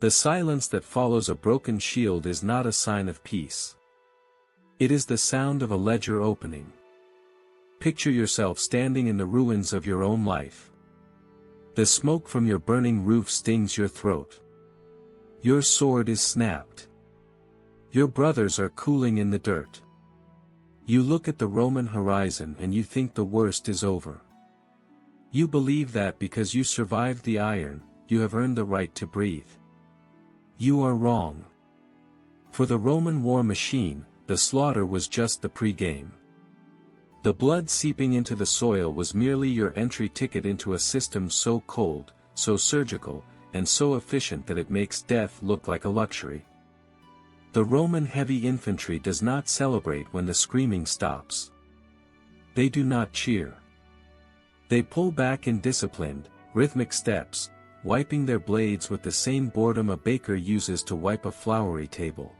The silence that follows a broken shield is not a sign of peace. It is the sound of a ledger opening. Picture yourself standing in the ruins of your own life. The smoke from your burning roof stings your throat. Your sword is snapped. Your brothers are cooling in the dirt. You look at the Roman horizon and you think the worst is over. You believe that because you survived the iron, you have earned the right to breathe. You are wrong. For the Roman war machine, the slaughter was just the pre-game. The blood seeping into the soil was merely your entry ticket into a system so cold, so surgical, and so efficient that it makes death look like a luxury. The Roman heavy infantry does not celebrate when the screaming stops. They do not cheer. They pull back in disciplined, rhythmic steps, wiping their blades with the same boredom a baker uses to wipe a floury table.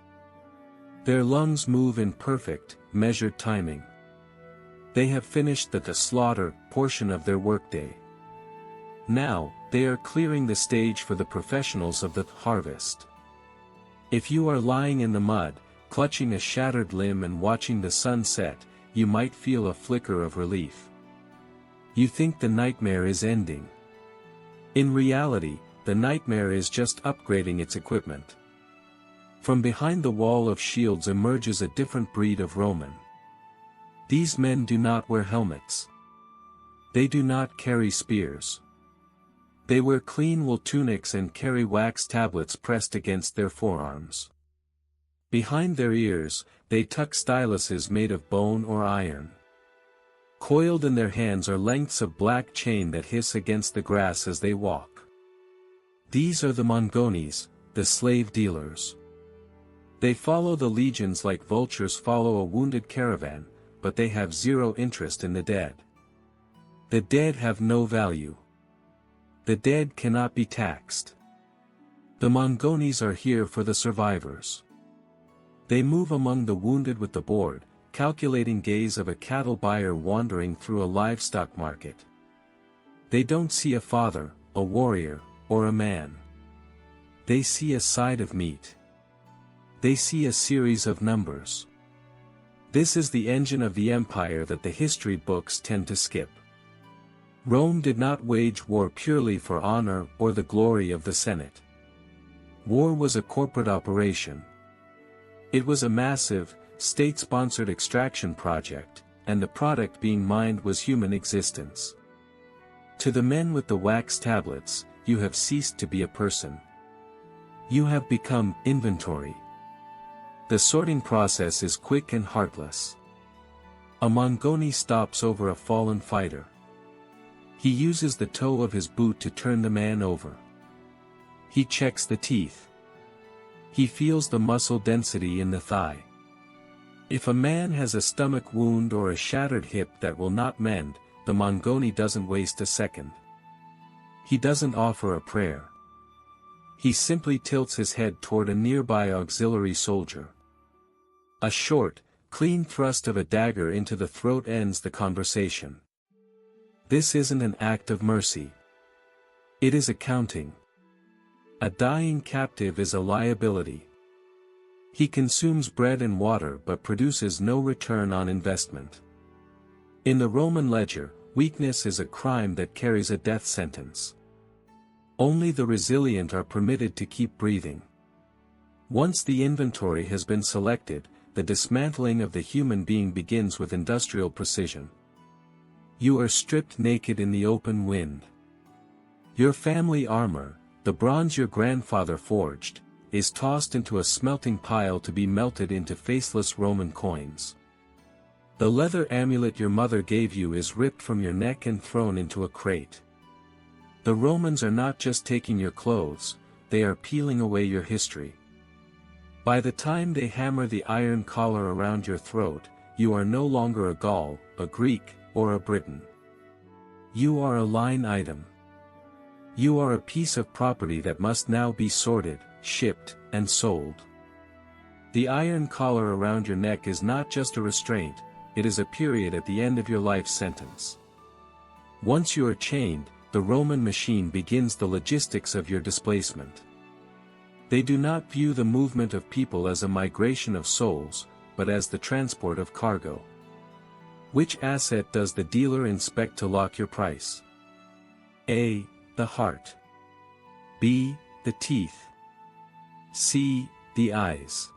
Their lungs move in perfect, measured timing. They have finished the slaughter portion of their workday. Now, they are clearing the stage for the professionals of the harvest. If you are lying in the mud, clutching a shattered limb and watching the sun set, you might feel a flicker of relief. You think the nightmare is ending. In reality, the nightmare is just upgrading its equipment. From behind the wall of shields emerges a different breed of Roman. These men do not wear helmets. They do not carry spears. They wear clean wool tunics and carry wax tablets pressed against their forearms. Behind their ears, they tuck styluses made of bone or iron. Coiled in their hands are lengths of black chain that hiss against the grass as they walk. These are the Mongones, the slave dealers. They follow the legions like vultures follow a wounded caravan, but they have zero interest in the dead. The dead have no value. The dead cannot be taxed. The Mongones are here for the survivors. They move among the wounded with the bored, calculating gaze of a cattle buyer wandering through a livestock market. They don't see a father, a warrior, or a man. They see a side of meat. They see a series of numbers. This is the engine of the empire that the history books tend to skip. Rome did not wage war purely for honor or the glory of the Senate. War was a corporate operation. It was a massive, state-sponsored extraction project, and the product being mined was human existence. To the men with the wax tablets, you have ceased to be a person. You have become inventory. The sorting process is quick and heartless. A Mongone stops over a fallen fighter. He uses the toe of his boot to turn the man over. He checks the teeth. He feels the muscle density in the thigh. If a man has a stomach wound or a shattered hip that will not mend, the Mongone doesn't waste a second. He doesn't offer a prayer. He simply tilts his head toward a nearby auxiliary soldier. A short, clean thrust of a dagger into the throat ends the conversation. This isn't an act of mercy. It is accounting. A dying captive is a liability. He consumes bread and water but produces no return on investment. In the Roman ledger, weakness is a crime that carries a death sentence. Only the resilient are permitted to keep breathing. Once the inventory has been selected, the dismantling of the human being begins with industrial precision. You are stripped naked in the open wind. Your family armor, the bronze your grandfather forged, is tossed into a smelting pile to be melted into faceless Roman coins. The leather amulet your mother gave you is ripped from your neck and thrown into a crate. The Romans are not just taking your clothes, they are peeling away your history. By the time they hammer the iron collar around your throat, you are no longer a Gaul, a Greek, or a Briton. You are a line item. You are a piece of property that must now be sorted, shipped, and sold. The iron collar around your neck is not just a restraint, it is a period at the end of your life sentence. Once you are chained, the Roman machine begins the logistics of your displacement. They do not view the movement of people as a migration of souls, but as the transport of cargo. Which asset does the dealer inspect to lock your price? A. The heart. B. The teeth. C. The eyes.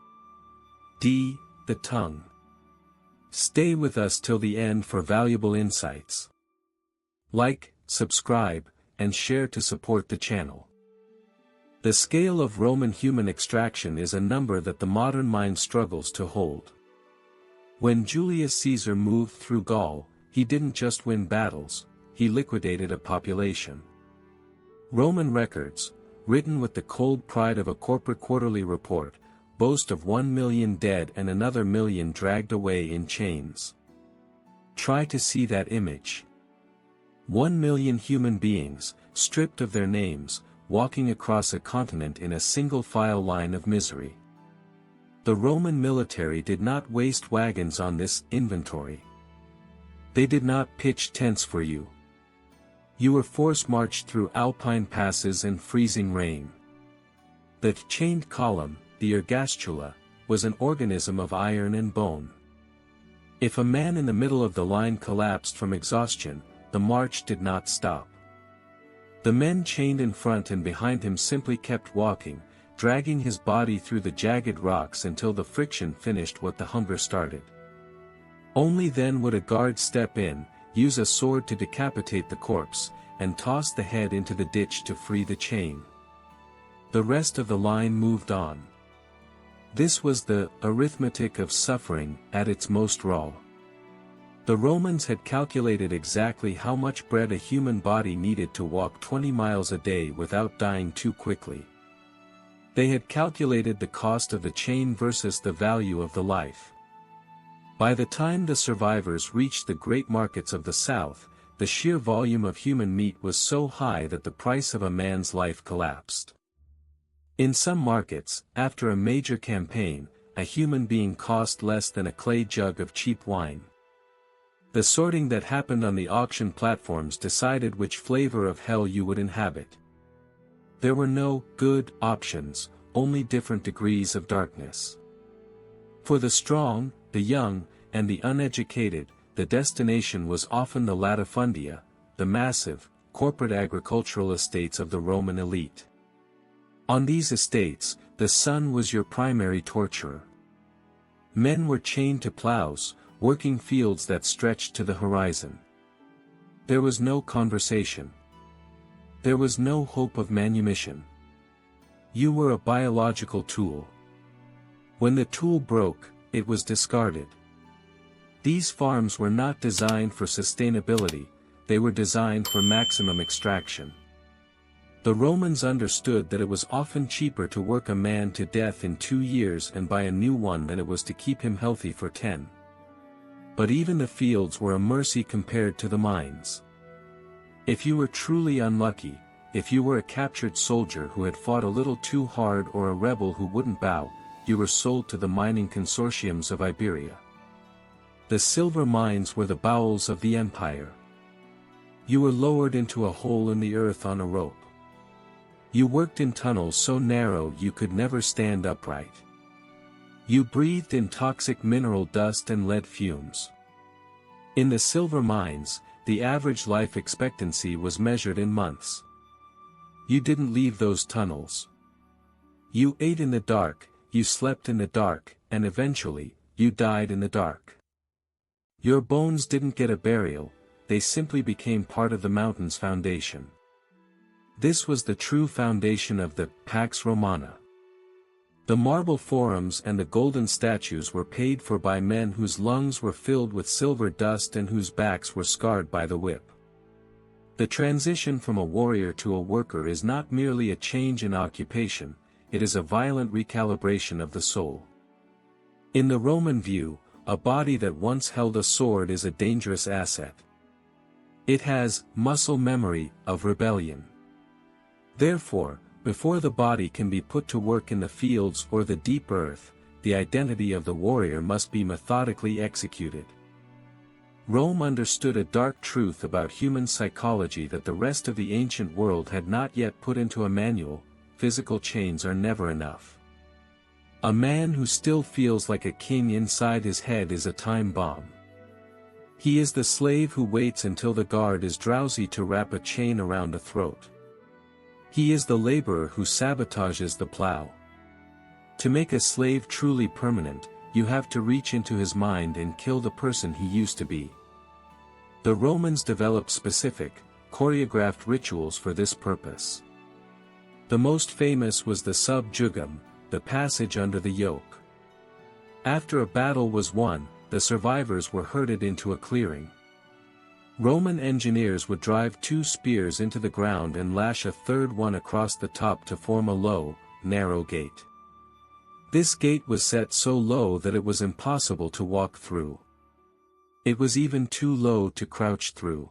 D. The tongue. Stay with us till the end for valuable insights. Like, subscribe, and share to support the channel. The scale of Roman human extraction is a number that the modern mind struggles to hold. When Julius Caesar moved through Gaul, he didn't just win battles, he liquidated a population. Roman records, written with the cold pride of a corporate quarterly report, boast of 1 million dead and another million dragged away in chains. Try to see that image. 1 million human beings, stripped of their names, walking across a continent in a single file line of misery. The Roman military did not waste wagons on this inventory. They did not pitch tents for you. You were force-marched through alpine passes and freezing rain. The chained column, the ergastula, was an organism of iron and bone. If a man in the middle of the line collapsed from exhaustion, the march did not stop. The men chained in front and behind him simply kept walking, dragging his body through the jagged rocks until the friction finished what the hunger started. Only then would a guard step in, use a sword to decapitate the corpse, and toss the head into the ditch to free the chain. The rest of the line moved on. This was the arithmetic of suffering at its most raw. The Romans had calculated exactly how much bread a human body needed to walk 20 miles a day without dying too quickly. They had calculated the cost of the chain versus the value of the life. By the time the survivors reached the great markets of the South, the sheer volume of human meat was so high that the price of a man's life collapsed. In some markets, after a major campaign, a human being cost less than a clay jug of cheap wine. The sorting that happened on the auction platforms decided which flavor of hell you would inhabit. There were no good options, only different degrees of darkness. For the strong, the young, and the uneducated, the destination was often the latifundia, the massive, corporate agricultural estates of the Roman elite. On these estates, the sun was your primary torturer. Men were chained to plows, working fields that stretched to the horizon. There was no conversation. There was no hope of manumission. You were a biological tool. When the tool broke, it was discarded. These farms were not designed for sustainability, they were designed for maximum extraction. The Romans understood that it was often cheaper to work a man to death in 2 years and buy a new one than it was to keep him healthy for 10. But even the fields were a mercy compared to the mines. If you were truly unlucky, if you were a captured soldier who had fought a little too hard or a rebel who wouldn't bow, you were sold to the mining consortiums of Iberia. The silver mines were the bowels of the empire. You were lowered into a hole in the earth on a rope. You worked in tunnels so narrow you could never stand upright. You breathed in toxic mineral dust and lead fumes. In the silver mines, the average life expectancy was measured in months. You didn't leave those tunnels. You ate in the dark, you slept in the dark, and eventually, you died in the dark. Your bones didn't get a burial, they simply became part of the mountain's foundation. This was the true foundation of the Pax Romana. The marble forums and the golden statues were paid for by men whose lungs were filled with silver dust and whose backs were scarred by the whip. The transition from a warrior to a worker is not merely a change in occupation, it is a violent recalibration of the soul. In the Roman view, a body that once held a sword is a dangerous asset. It has muscle memory of rebellion. Therefore, before the body can be put to work in the fields or the deep earth, the identity of the warrior must be methodically executed. Rome understood a dark truth about human psychology that the rest of the ancient world had not yet put into a manual: physical chains are never enough. A man who still feels like a king inside his head is a time bomb. He is the slave who waits until the guard is drowsy to wrap a chain around a throat. He is the laborer who sabotages the plow. To make a slave truly permanent, you have to reach into his mind and kill the person he used to be. The Romans developed specific, choreographed rituals for this purpose. The most famous was the Sub Jugum, the passage under the yoke. After a battle was won, the survivors were herded into a clearing. Roman engineers would drive 2 spears into the ground and lash a third one across the top to form a low, narrow gate. This gate was set so low that it was impossible to walk through. It was even too low to crouch through.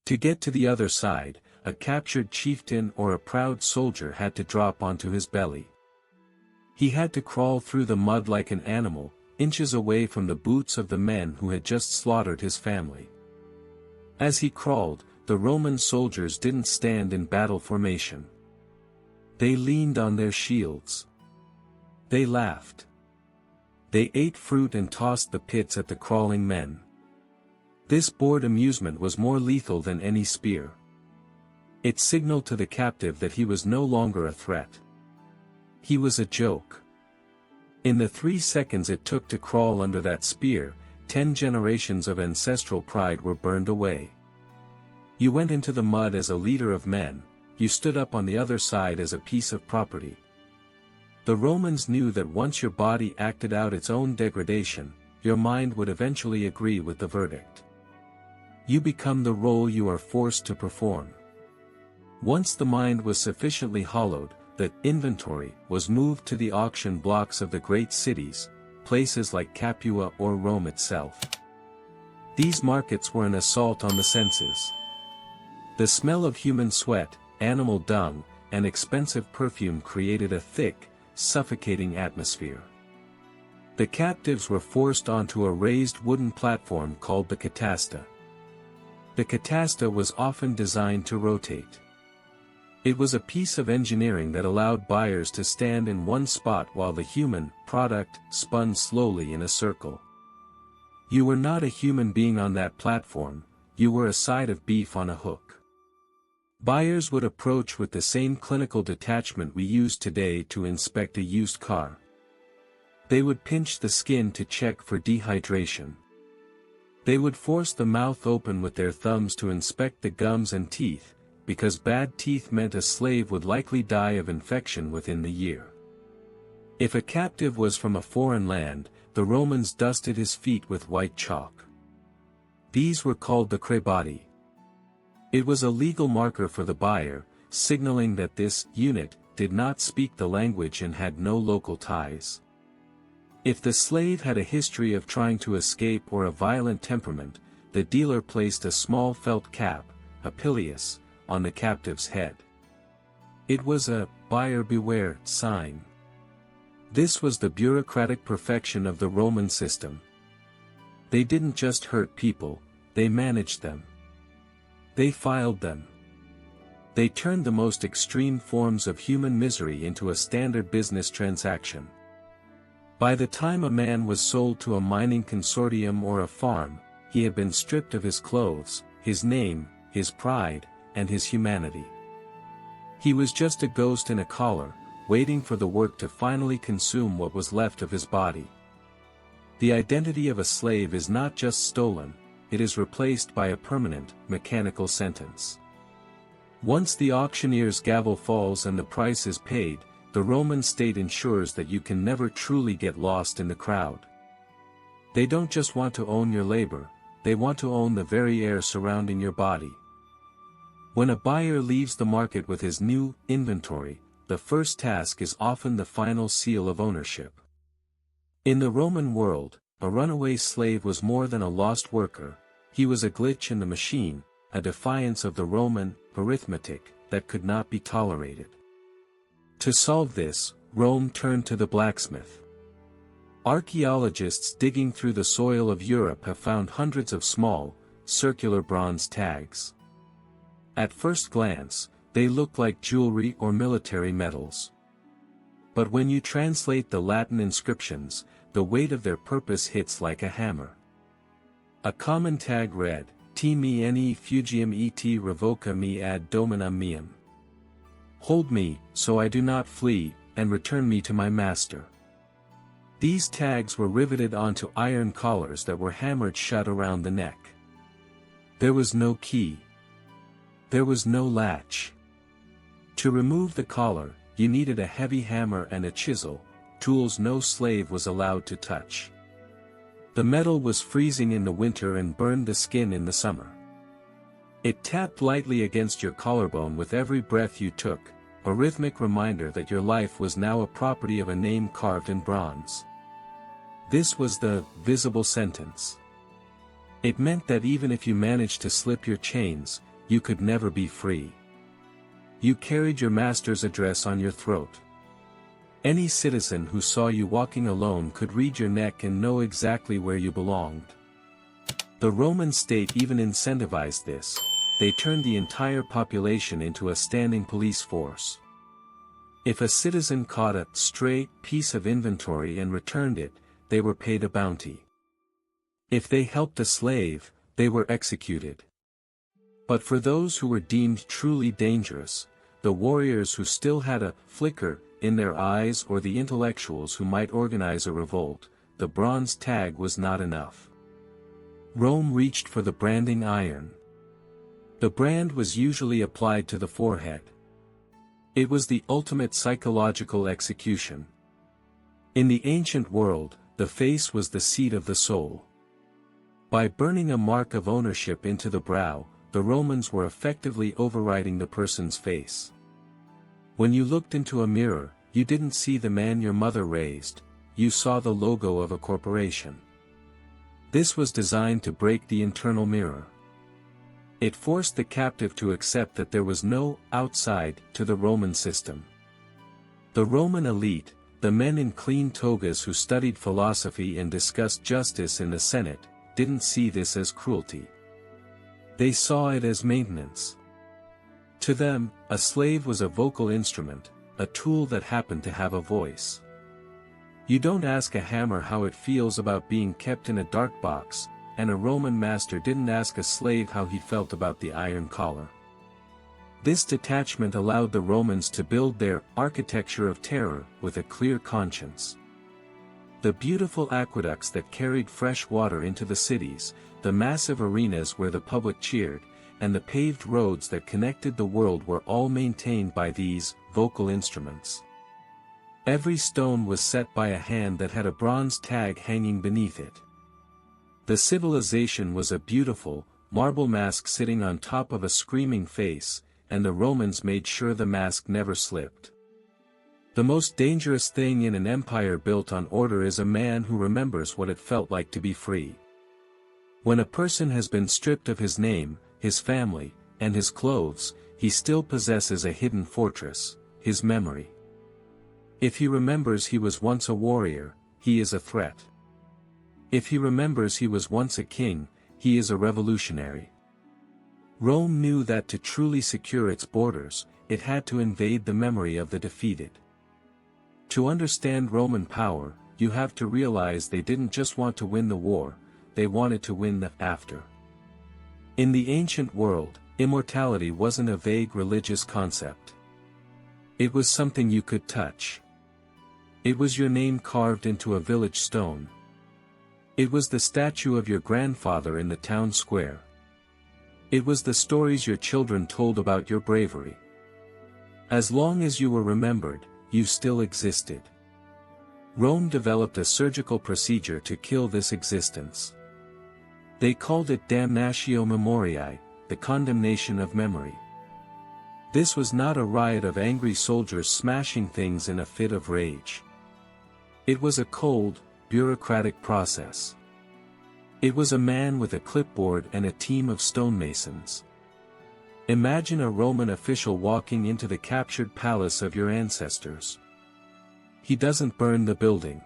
To get to the other side, a captured chieftain or a proud soldier had to drop onto his belly. He had to crawl through the mud like an animal, inches away from the boots of the men who had just slaughtered his family. As he crawled, the Roman soldiers didn't stand in battle formation. They leaned on their shields. They laughed. They ate fruit and tossed the pits at the crawling men. This bored amusement was more lethal than any spear. It signaled to the captive that he was no longer a threat. He was a joke. In the 3 seconds it took to crawl under that spear, 10 generations of ancestral pride were burned away. You went into the mud as a leader of men, you stood up on the other side as a piece of property. The Romans knew that once your body acted out its own degradation, your mind would eventually agree with the verdict. You become the role you are forced to perform. Once the mind was sufficiently hollowed, the inventory was moved to the auction blocks of the great cities, places like Capua or Rome itself. These markets were an assault on the senses. The smell of human sweat, animal dung, and expensive perfume created a thick, suffocating atmosphere. The captives were forced onto a raised wooden platform called the catasta. The catasta was often designed to rotate. It was a piece of engineering that allowed buyers to stand in one spot while the human product spun slowly in a circle. You were not a human being on that platform, you were a side of beef on a hook. Buyers would approach with the same clinical detachment we use today to inspect a used car. They would pinch the skin to check for dehydration. They would force the mouth open with their thumbs to inspect the gums and teeth, because bad teeth meant a slave would likely die of infection within the year. If a captive was from a foreign land, the Romans dusted his feet with white chalk. These were called the crebati. It was a legal marker for the buyer, signaling that this unit did not speak the language and had no local ties. If the slave had a history of trying to escape or a violent temperament, the dealer placed a small felt cap, a pileus, on the captive's head. It was a buyer beware sign. This was the bureaucratic perfection of the Roman system. They didn't just hurt people, they managed them. They filed them. They turned the most extreme forms of human misery into a standard business transaction. By the time a man was sold to a mining consortium or a farm, he had been stripped of his clothes, his name, his pride, and his humanity. He was just a ghost in a collar, waiting for the work to finally consume what was left of his body. The identity of a slave is not just stolen, it is replaced by a permanent, mechanical sentence. Once the auctioneer's gavel falls and the price is paid, the Roman state ensures that you can never truly get lost in the crowd. They don't just want to own your labor, they want to own the very air surrounding your body. When a buyer leaves the market with his new inventory, the first task is often the final seal of ownership. In the Roman world, a runaway slave was more than a lost worker, he was a glitch in the machine, a defiance of the Roman arithmetic that could not be tolerated. To solve this, Rome turned to the blacksmith. Archaeologists digging through the soil of Europe have found hundreds of small, circular bronze tags. At first glance, they look like jewelry or military medals. But when you translate the Latin inscriptions, the weight of their purpose hits like a hammer. A common tag read, Te me ne fugium et revoca me ad dominam meum. Hold me, so I do not flee, and return me to my master. These tags were riveted onto iron collars that were hammered shut around the neck. There was no key. There was no latch. To remove the collar, you needed a heavy hammer and a chisel, tools no slave was allowed to touch. The metal was freezing in the winter and burned the skin in the summer. It tapped lightly against your collarbone with every breath you took, a rhythmic reminder that your life was now a property of a name carved in bronze. This was the visible sentence. It meant that even if you managed to slip your chains, you could never be free. You carried your master's address on your throat. Any citizen who saw you walking alone could read your neck and know exactly where you belonged. The Roman state even incentivized this. They turned the entire population into a standing police force. If a citizen caught a stray piece of inventory and returned it, they were paid a bounty. If they helped a slave, they were executed. But for those who were deemed truly dangerous, the warriors who still had a flicker in their eyes or the intellectuals who might organize a revolt, the bronze tag was not enough. Rome reached for the branding iron. The brand was usually applied to the forehead. It was the ultimate psychological execution. In the ancient world, the face was the seat of the soul. By burning a mark of ownership into the brow, the Romans were effectively overriding the person's face. When you looked into a mirror, you didn't see the man your mother raised, you saw the logo of a corporation. This was designed to break the internal mirror. It forced the captive to accept that there was no outside to the Roman system. The Roman elite, the men in clean togas who studied philosophy and discussed justice in the Senate, didn't see this as cruelty. They saw it as maintenance. To them, a slave was a vocal instrument, a tool that happened to have a voice. You don't ask a hammer how it feels about being kept in a dark box, and a Roman master didn't ask a slave how he felt about the iron collar. This detachment allowed the Romans to build their architecture of terror with a clear conscience. The beautiful aqueducts that carried fresh water into the cities, the massive arenas where the public cheered, and the paved roads that connected the world were all maintained by these vocal instruments. Every stone was set by a hand that had a bronze tag hanging beneath it. The civilization was a beautiful, marble mask sitting on top of a screaming face, and the Romans made sure the mask never slipped. The most dangerous thing in an empire built on order is a man who remembers what it felt like to be free. When a person has been stripped of his name, his family, and his clothes, he still possesses a hidden fortress, his memory. If he remembers he was once a warrior, he is a threat. If he remembers he was once a king, he is a revolutionary. Rome knew that to truly secure its borders, it had to invade the memory of the defeated. To understand Roman power, you have to realize they didn't just want to win the war, they wanted to win the after. In the ancient world, immortality wasn't a vague religious concept. It was something you could touch. It was your name carved into a village stone. It was the statue of your grandfather in the town square. It was the stories your children told about your bravery. As long as you were remembered, you still existed. Rome developed a surgical procedure to kill this existence. They called it damnatio memoriae, the condemnation of memory. This was not a riot of angry soldiers smashing things in a fit of rage. It was a cold, bureaucratic process. It was a man with a clipboard and a team of stonemasons. Imagine a Roman official walking into the captured palace of your ancestors. He doesn't burn the building.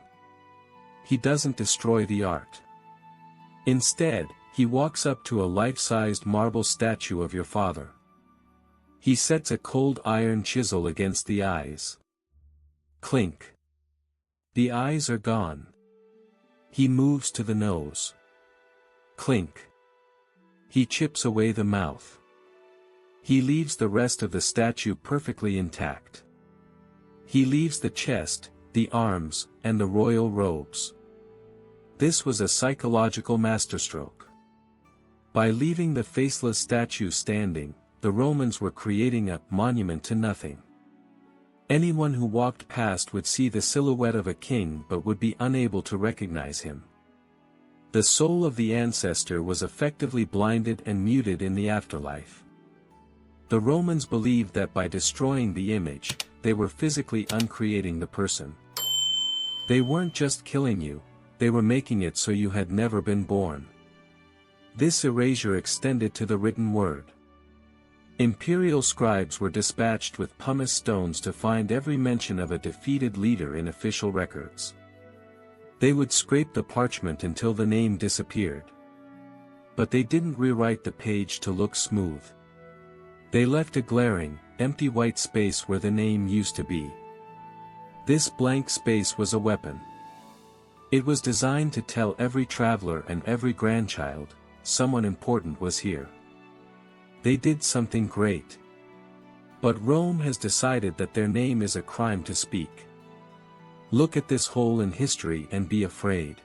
He doesn't destroy the art. Instead, he walks up to a life-sized marble statue of your father. He sets a cold iron chisel against the eyes. Clink. The eyes are gone. He moves to the nose. Clink. He chips away the mouth. He leaves the rest of the statue perfectly intact. He leaves the chest, the arms, and the royal robes. This was a psychological masterstroke. By leaving the faceless statue standing, the Romans were creating a monument to nothing. Anyone who walked past would see the silhouette of a king but would be unable to recognize him. The soul of the ancestor was effectively blinded and muted in the afterlife. The Romans believed that by destroying the image, they were physically uncreating the person. They weren't just killing you, they were making it so you had never been born. This erasure extended to the written word. Imperial scribes were dispatched with pumice stones to find every mention of a defeated leader in official records. They would scrape the parchment until the name disappeared. But they didn't rewrite the page to look smooth. They left a glaring, empty white space where the name used to be. This blank space was a weapon. It was designed to tell every traveler and every grandchild, someone important was here. They did something great. But Rome has decided that their name is a crime to speak. Look at this hole in history and be afraid.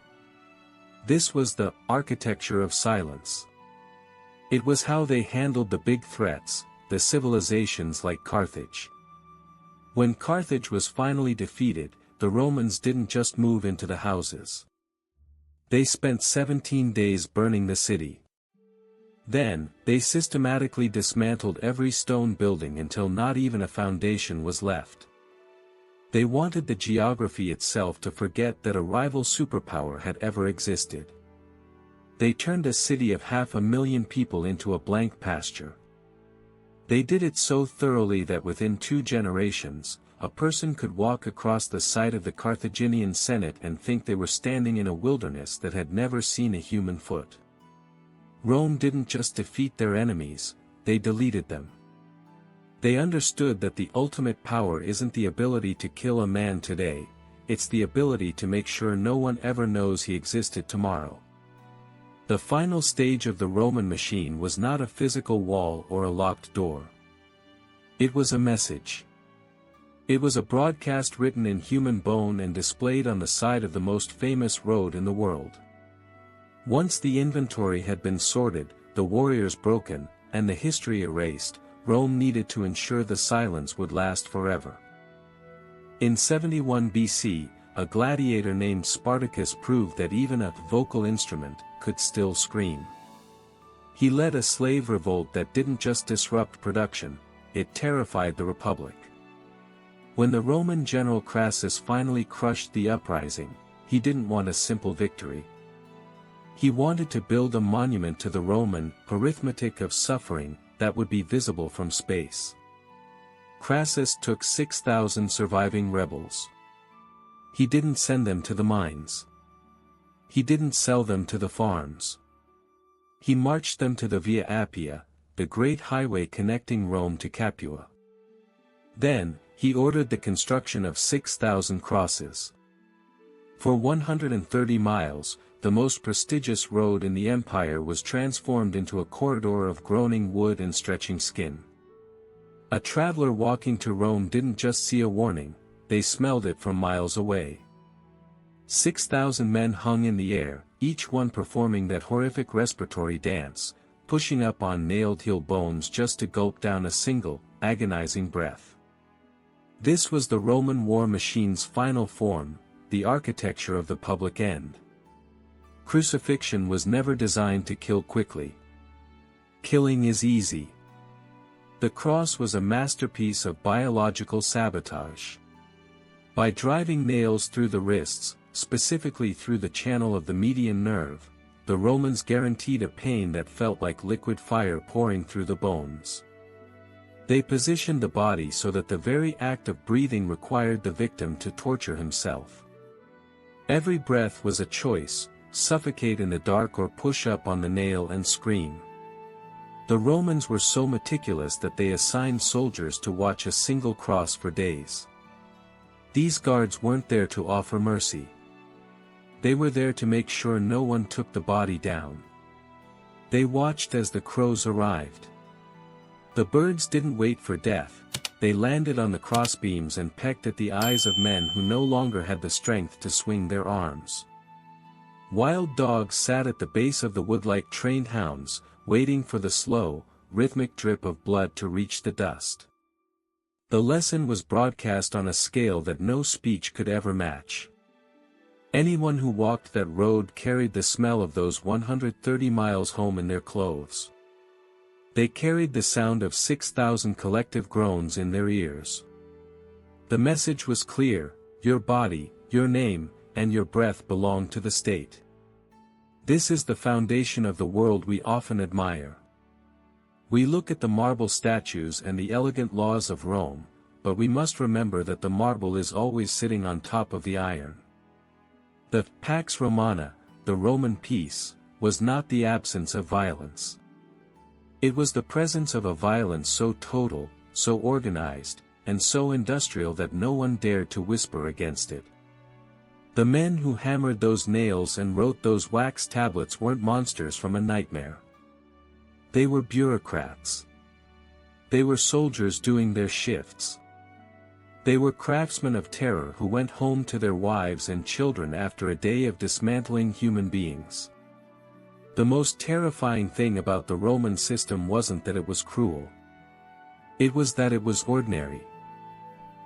This was the architecture of silence. It was how they handled the big threats, the civilizations like Carthage. When Carthage was finally defeated, the Romans didn't just move into the houses. They spent 17 days burning the city. Then, they systematically dismantled every stone building until not even a foundation was left. They wanted the geography itself to forget that a rival superpower had ever existed. They turned a city of 500,000 people into a blank pasture. They did it so thoroughly that within 2 generations, a person could walk across the site of the Carthaginian Senate and think they were standing in a wilderness that had never seen a human foot. Rome didn't just defeat their enemies, they deleted them. They understood that the ultimate power isn't the ability to kill a man today, it's the ability to make sure no one ever knows he existed tomorrow. The final stage of the Roman machine was not a physical wall or a locked door. It was a message. It was a broadcast written in human bone and displayed on the side of the most famous road in the world. Once the inventory had been sorted, the warriors broken, and the history erased, Rome needed to ensure the silence would last forever. In 71 BC, a gladiator named Spartacus proved that even a vocal instrument could still scream. He led a slave revolt that didn't just disrupt production, it terrified the Republic. When the Roman general Crassus finally crushed the uprising, he didn't want a simple victory. He wanted to build a monument to the Roman arithmetic of suffering that would be visible from space. Crassus took 6,000 surviving rebels. He didn't send them to the mines. He didn't sell them to the farms. He marched them to the Via Appia, the great highway connecting Rome to Capua. Then, he ordered the construction of 6,000 crosses. For 130 miles, the most prestigious road in the empire was transformed into a corridor of groaning wood and stretching skin. A traveler walking to Rome didn't just see a warning, they smelled it from miles away. 6,000 men hung in the air, each one performing that horrific respiratory dance, pushing up on nailed heel bones just to gulp down a single, agonizing breath. This was the Roman war machine's final form, the architecture of the public end. Crucifixion was never designed to kill quickly. Killing is easy. The cross was a masterpiece of biological sabotage. By driving nails through the wrists, specifically through the channel of the median nerve, the Romans guaranteed a pain that felt like liquid fire pouring through the bones. They positioned the body so that the very act of breathing required the victim to torture himself. Every breath was a choice, suffocate in the dark or push up on the nail and scream. The Romans were so meticulous that they assigned soldiers to watch a single cross for days. These guards weren't there to offer mercy. They were there to make sure no one took the body down. They watched as the crows arrived. The birds didn't wait for death, they landed on the crossbeams and pecked at the eyes of men who no longer had the strength to swing their arms. Wild dogs sat at the base of the wood like trained hounds, waiting for the slow, rhythmic drip of blood to reach the dust. The lesson was broadcast on a scale that no speech could ever match. Anyone who walked that road carried the smell of those 130 miles home in their clothes. They carried the sound of 6,000 collective groans in their ears. The message was clear: your body, your name, and your breath belong to the state. This is the foundation of the world we often admire. We look at the marble statues and the elegant laws of Rome, but we must remember that the marble is always sitting on top of the iron. The Pax Romana, the Roman peace, was not the absence of violence. It was the presence of a violence so total, so organized, and so industrial that no one dared to whisper against it. The men who hammered those nails and wrote those wax tablets weren't monsters from a nightmare. They were bureaucrats. They were soldiers doing their shifts. They were craftsmen of terror who went home to their wives and children after a day of dismantling human beings. The most terrifying thing about the Roman system wasn't that it was cruel. It was that it was ordinary.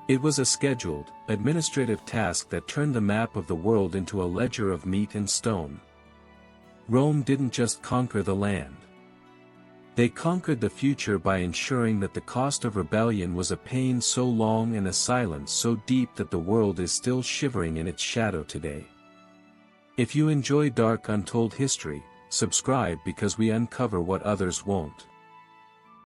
It was a scheduled, administrative task that turned the map of the world into a ledger of meat and stone. Rome didn't just conquer the land. They conquered the future by ensuring that the cost of rebellion was a pain so long and a silence so deep that the world is still shivering in its shadow today. If you enjoy dark untold history, subscribe because we uncover what others won't.